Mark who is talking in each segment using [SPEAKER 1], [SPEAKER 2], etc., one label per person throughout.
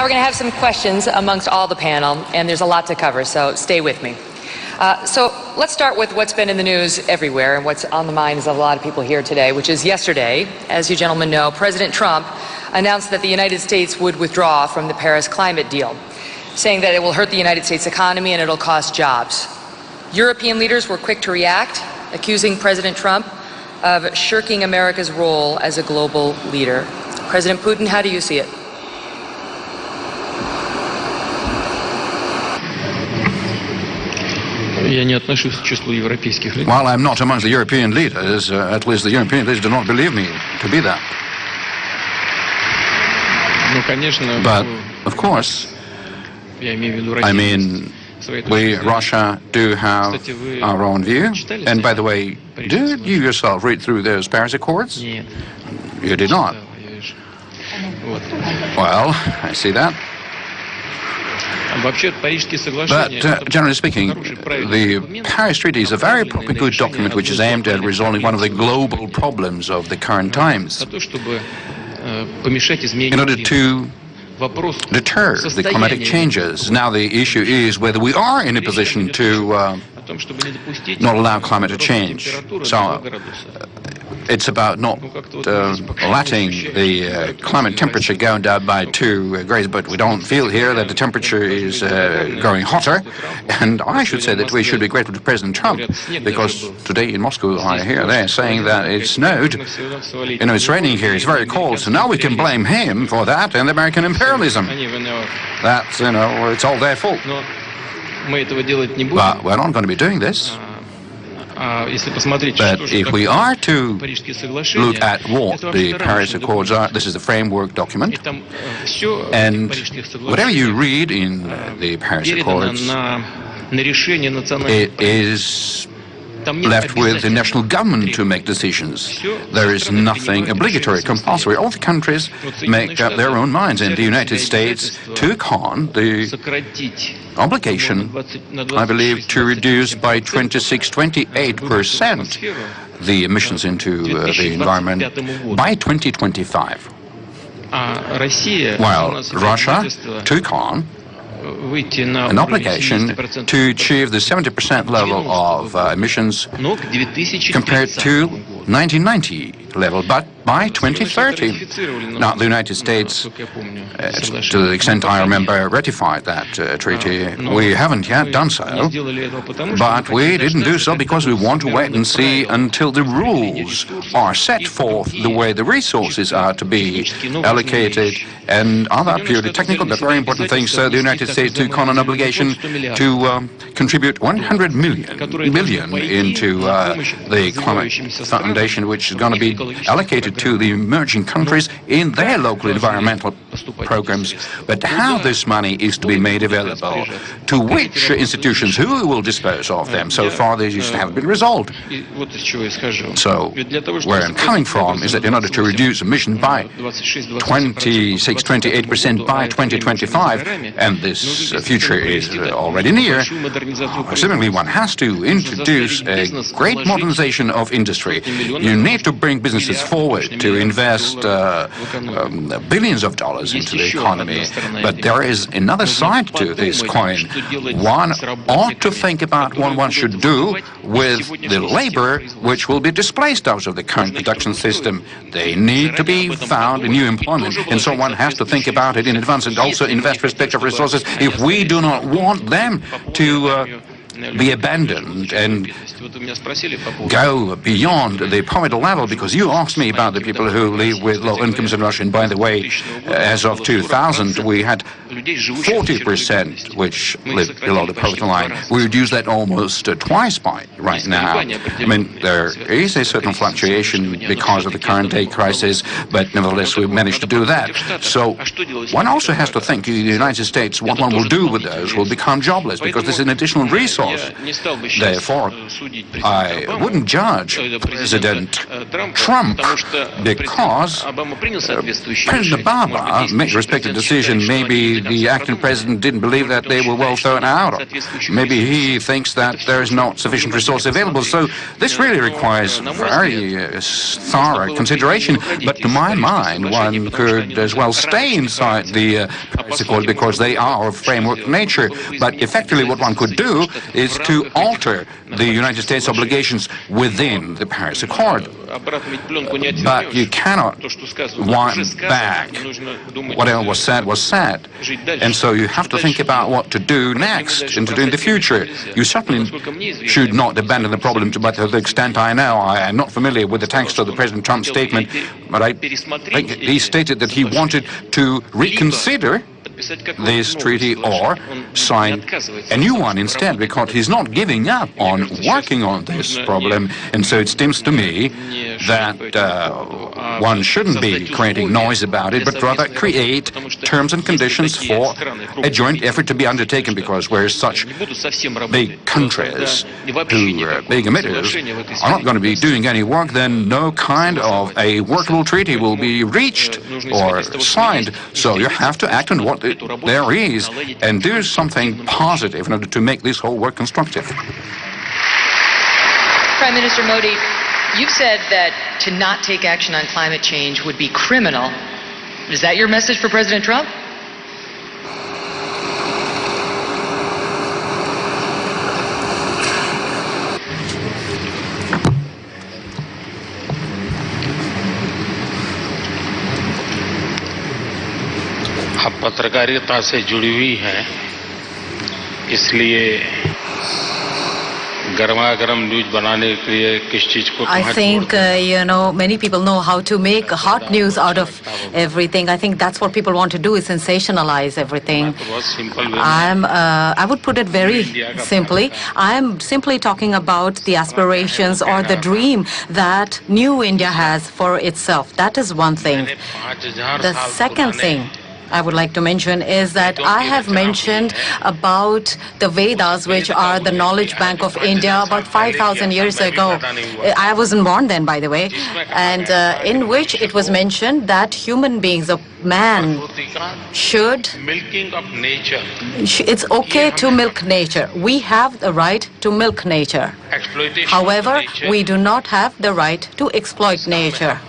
[SPEAKER 1] Now we're going to have some questions amongst all the panel, and there's a lot to cover, so stay with me. So let's start with what's been in the news everywhere and what's on the minds of a lot of people here today, which is yesterday, as you gentlemen know, President Trump announced that the United States would withdraw from the Paris climate deal, saying that it will hurt the United States economy and it'll cost jobs. European leaders were quick to react, accusing President Trump of shirking America's role as a global leader. President Putin, how do you see it?
[SPEAKER 2] While I'm not amongst the European leaders, at least the European leaders do not believe me to be that. But, of course, I mean, we, Russia, do have our own view. And by the way, did you yourself read through those Paris Accords? You did not. Well, I see that. But generally speaking, the Paris Treaty is a very proper good document which is aimed at resolving one of the global problems of the current times in order to deter the climatic changes. Now the issue is whether we are in a position to not allow climate to change. So it's about not letting the climate temperature go down by 2 degrees, but we don't feel here that the temperature is growing hotter. And I should say that we should be grateful to President Trump, because today in Moscow I hear they're saying that it snowed. You know, it's raining here, it's very cold, so now we can blame him for that and American imperialism. That's, you know, it's all their fault. But we're not going to be doing this. But if we are to look at what the Paris Accords are, this is the framework document, and whatever you read in the Paris Accords, it is left with the national government to make decisions. There is nothing obligatory, compulsory. All the countries make up their own minds, and the United States took on the obligation, I believe, to reduce by 28% the emissions into the environment by 2025. While Russia took on an obligation to achieve the 70% level of emissions compared to 1990 level, but by 2030. Now, the United States, to the extent I remember, ratified that treaty. We haven't yet done so, but we didn't do so because we want to wait and see until the rules are set forth, the way the resources are to be allocated, and other purely technical but very important things. So the United States took on an obligation to contribute 100 million into the Climate Foundation, which is going to be allocated to the emerging countries in their local environmental programs. But how this money is to be made available, to which institutions, who will dispose of them, so far these issues haven't been resolved. So where I'm coming from is that in order to reduce emission by 28% by 2025, and this future is already near, seemingly one has to introduce a great modernization of industry. You need to bring businesses forward to invest billions of dollars into the economy. But there is another side to this coin. One ought to think about what one should do with the labor which will be displaced out of the current production system. They need to be found in new employment, and so one has to think about it in advance and also invest respective resources if we do not want them to be abandoned and go beyond the poverty level, because you asked me about the people who live with low incomes in Russia, and by the way, as of 2000, we had 40% which lived below the poverty line. We reduced that almost twice by right now. I mean, there is a certain fluctuation because of the current day crisis, but nevertheless, we managed to do that. So one also has to think in the United States what one will do with those who will become jobless, because this is an additional resource else. Therefore, I wouldn't judge President Trump because President Obama made a respected decision. Maybe the acting president didn't believe that they were well thrown out. Maybe he thinks that there is not sufficient resource available. So this really requires very thorough consideration. But to my mind, one could as well stay inside the Paris Accord because they are of framework nature. But effectively what one could do is to alter the United States obligations within the Paris Accord. But you cannot wind back. Whatever was said was said. And so you have to think about what to do next and to do in the future. You certainly should not abandon the problem, but to the extent I know, I am not familiar with the text of the President Trump statement, but I think he stated that he wanted to reconsider this treaty or sign a new one instead, because he's not giving up on working on this problem. And so it seems to me that one shouldn't be creating noise about it, but rather create terms and conditions for a joint effort to be undertaken, because where such big countries who big emitters are not going to be doing any work, then no kind of a workable treaty will be reached or signed. So you have to act on what there is and do something positive in order to make this whole work constructive.
[SPEAKER 1] Prime Minister Modi, you've said that to not take action on climate change would be criminal. Is that your message for President Trump?
[SPEAKER 3] आप पत्रकारिता से जुड़ी हुई हैं, इसलिए गर्मा-गर्म news बनाने के लिए किस चीज को
[SPEAKER 4] I think, many people know how to make hot news out of everything. I think that's what people want to do, is sensationalize everything. I would put it very simply. I am simply talking about the aspirations or the dream that new India has for itself. That is one thing. The second thing I would like to mention is that I have mentioned about the Vedas, which are the knowledge bank of India, about 5,000 years ago. I wasn't born then, by the way, and in which it was mentioned that human beings, man, should...
[SPEAKER 3] milking of nature.
[SPEAKER 4] It's okay to milk nature. We have the right to milk nature. However, we do not have the right to exploit nature.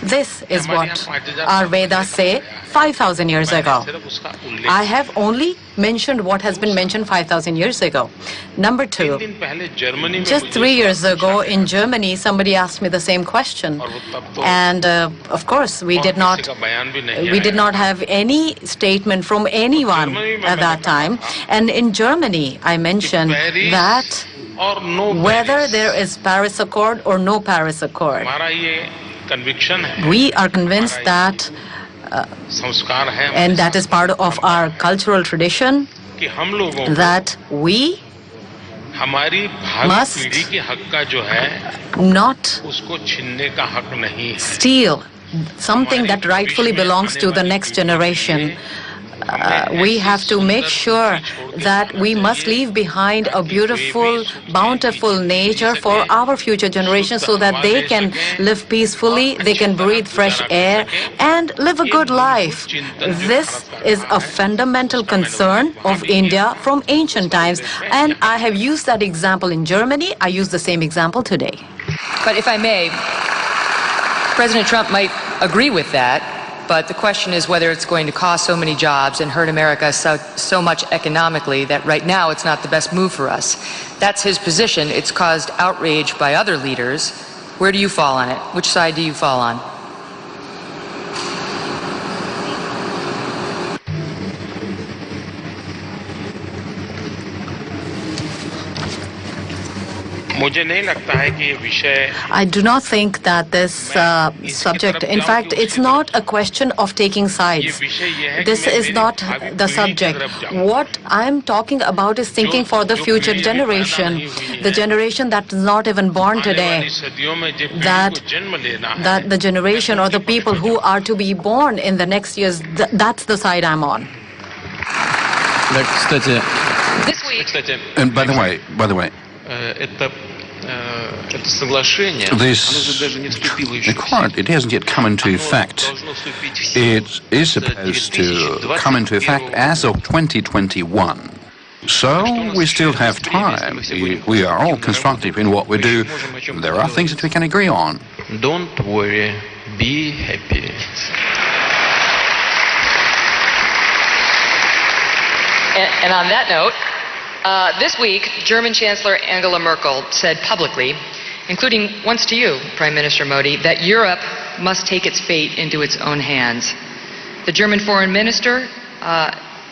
[SPEAKER 4] This is what our Vedas say 5,000 years ago. I have only mentioned what has been mentioned 5,000 years ago. Number two, just 3 years ago in Germany, somebody asked me the same question. And of course, we did not have any statement from anyone at that time. And in Germany, I mentioned that whether there is Paris Accord or no Paris Accord, we are convinced that, and that is part of our cultural tradition, that we must not steal something that rightfully belongs to the next generation. We have to make sure that we must leave behind a beautiful, bountiful nature for our future generations so that they can live peacefully, they can breathe fresh air, and live a good life. This is a fundamental concern of India from ancient times, and I have used that example in Germany. I use the same example today.
[SPEAKER 1] But if I may, President Trump might agree with that. But the question is whether it's going to cost so many jobs and hurt America so much economically that right now it's not the best move for us. That's his position. It's caused outrage by other leaders. Where do you fall on it? Which side do you fall on?
[SPEAKER 4] I do not think that this subject, in fact, it's not a question of taking sides. This is not the subject. What I'm talking about is thinking for the future generation, the generation that's not even born today, that the generation or the people who are to be born in the next years, that's the side I'm on.
[SPEAKER 1] This week,
[SPEAKER 2] And by the way, this accord, it hasn't yet come into effect. It is supposed to come into effect as of 2021. So we still have time. We are all constructive in what we do. There are things that we can agree on.
[SPEAKER 5] Don't worry, be happy.
[SPEAKER 1] and on that note, this week, German Chancellor Angela Merkel said publicly, including once to you, Prime Minister Modi, that Europe must take its fate into its own hands. The German foreign minister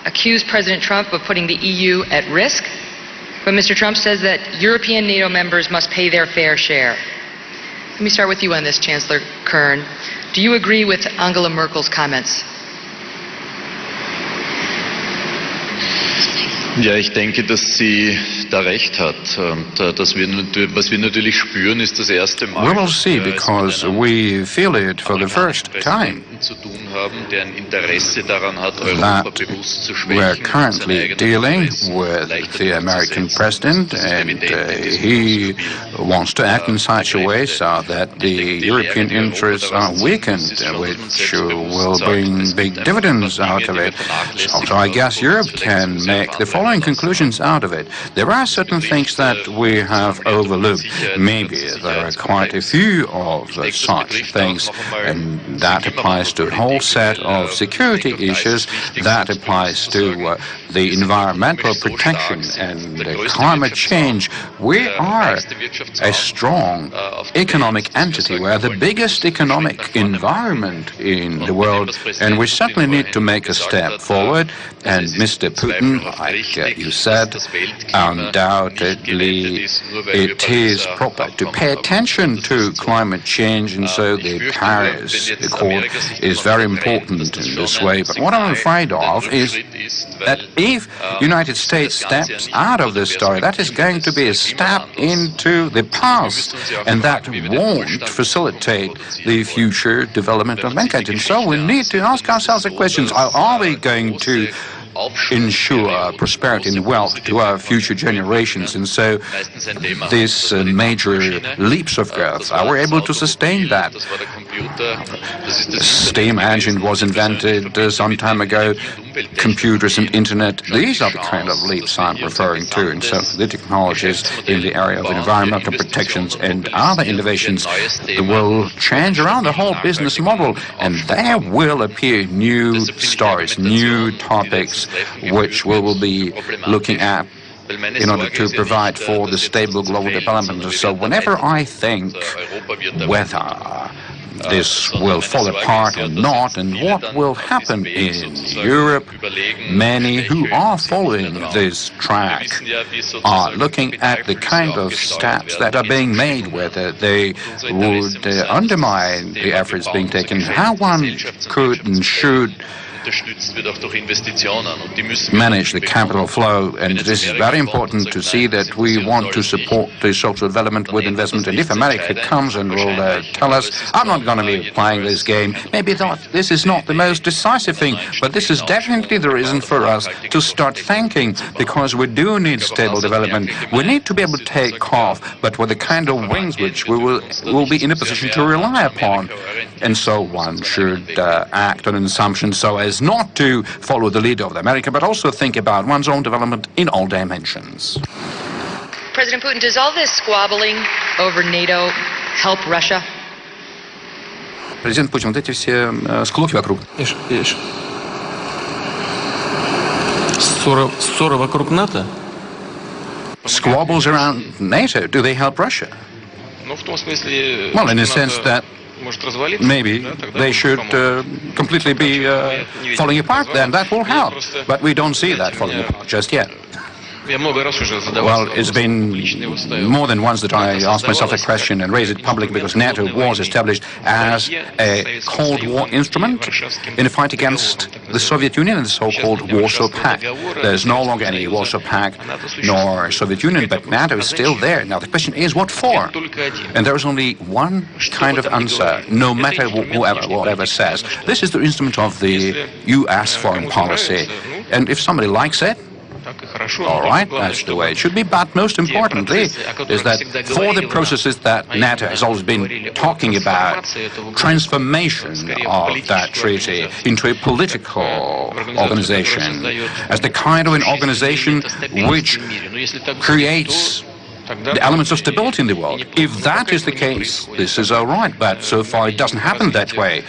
[SPEAKER 1] accused President Trump of putting the EU at risk, but Mr. Trump says that European NATO members must pay their fair share. Let me start with you on this, Chancellor Kern. Do you agree with Angela Merkel's comments?
[SPEAKER 6] Ja, ich denke, dass sie da recht hat. Und was wir natürlich spüren, ist das erste Mal.
[SPEAKER 2] We will see, because we feel it for the first time. That we're currently dealing with the American president, and he wants to act in such a way so that the European interests are weakened, which will bring big dividends out of it. So I guess Europe can make the following conclusions out of it. There are certain things that we have overlooked. Maybe there are quite a few of such things, and that applies to a whole set of security issues. That applies to the environmental protection and climate change. We are a strong economic entity. We are the biggest economic environment in the world, and we certainly need to make a step forward. And Mr. Putin, like you said, undoubtedly it is proper to pay attention to climate change, and so the Paris Accord is very important in this way. But what I'm afraid of is that if the United States steps out of this story, that is going to be a step into the past, and that won't facilitate the future development of mankind. And so we need to ask ourselves the questions: are we going to ensure prosperity and wealth to our future generations? And so these major leaps of growth, are we able to sustain that? The steam engine was invented some time ago, computers and internet. These are the kind of leaps I'm referring to. And so the technologies in the area of environmental protections and other innovations will change around the whole business model, and there will appear new stories, new topics, which we will be looking at in order to provide for the stable global development. So whenever I think whether this will fall apart or not, and what will happen in Europe, many who are following this track are looking at the kind of steps that are being made, whether they would undermine the efforts being taken, how one could and should manage the capital flow. And this is very important to see that we want to support the social development with investment. And if America comes and will tell us, I'm not going to be playing this game, maybe this is not the most decisive thing, but this is definitely the reason for us to start thinking, because we do need stable development. We need to be able to take off, but with the kind of wings which we will be in a position to rely upon. And so one should act on an assumption so as not to follow the lead of America, but also think about one's own development in all dimensions.
[SPEAKER 1] President Putin, does all this squabbling over NATO help Russia?
[SPEAKER 2] Президент Путин, вот эти все склоки вокруг.
[SPEAKER 5] Ссора вокруг НАТО?
[SPEAKER 2] Squabbles around NATO, do they help Russia? Well, in a sense that maybe they should completely be falling apart, then that will help. But we don't see that falling apart just yet. Well, it's been more than once that I asked myself a question and raised it publicly, because NATO was established as a Cold War instrument in a fight against the Soviet Union and the so-called Warsaw Pact. There's no longer any Warsaw Pact nor Soviet Union, but NATO is still there. Now the question is, what for? And there is only one kind of answer, no matter whatever says. This is the instrument of the U.S. foreign policy. And if somebody likes it, All right, that's the way it should be. But most importantly is that for the processes that NATO has always been talking about, transformation of that treaty into a political organization, as the kind of an organization which creates the elements of stability in the world. If that is the case, this is all right, but so far it doesn't happen that way.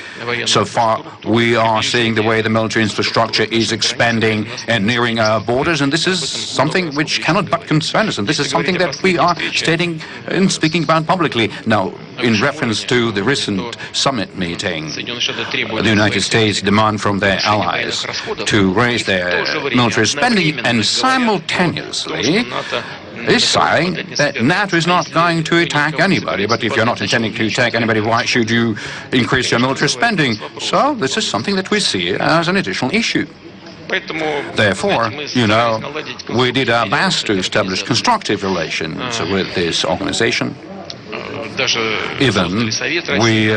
[SPEAKER 2] So far we are seeing the way the military infrastructure is expanding and nearing our borders, and this is something which cannot but concern us, and this is something that we are stating and speaking about publicly. Now, in reference to the recent summit meeting, the United States demand from their allies to raise their military spending, and simultaneously is saying that NATO is not going to attack anybody, but if you're not intending to attack anybody, why should you increase your military spending? So this is something that we see as an additional issue. Therefore, we did our best to establish constructive relations with this organization. Even we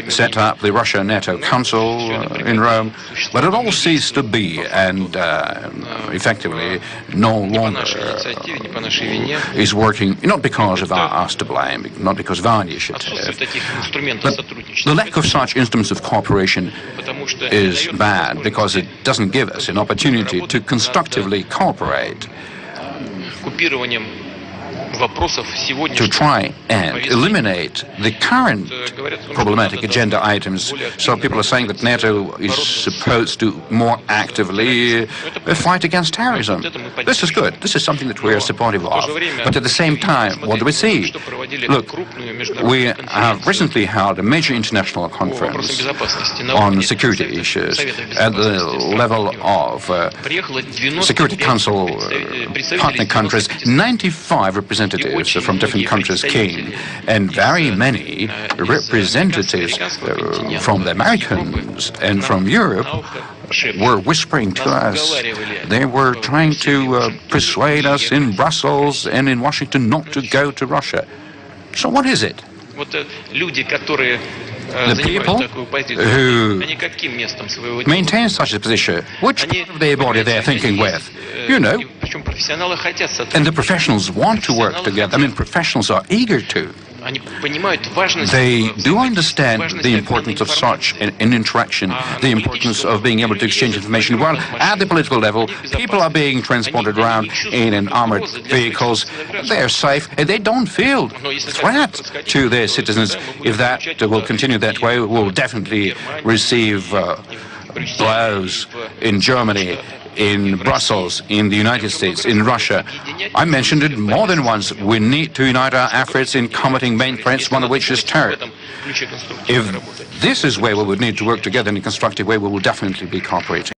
[SPEAKER 2] set up the Russia-NATO Council in Rome, but it all ceased to be, and effectively no longer is working, not because of us to blame, not because of our initiative, but the lack of such instruments of cooperation is bad because it doesn't give us an opportunity to constructively cooperate, to try and eliminate the current problematic agenda items. So people are saying that NATO is supposed to more actively fight against terrorism. This is good. This is something that we are supportive of. But at the same time, what do we see? Look, we have recently held a major international conference on security issues at the level of Security Council partner countries. 95 representatives from different countries came, and very many representatives from the Americans and from Europe were whispering to us. They were trying to persuade us in Brussels and in Washington not to go to Russia. So what is it? The people who maintain such a position, which part of their body they're thinking with? And the professionals want to work together. I mean, professionals are eager to. They do understand the importance of such an interaction, the importance of being able to exchange information. Well, at the political level, people are being transported around in armored vehicles. They're safe, and they don't feel threat to their citizens. If that will continue that way, we'll definitely receive blows in Germany, in Brussels, in the United States, in Russia. I mentioned it more than once. We need to unite our efforts in combating main threats, one of which is terror. If this is where we would need to work together in a constructive way, we will definitely be cooperating.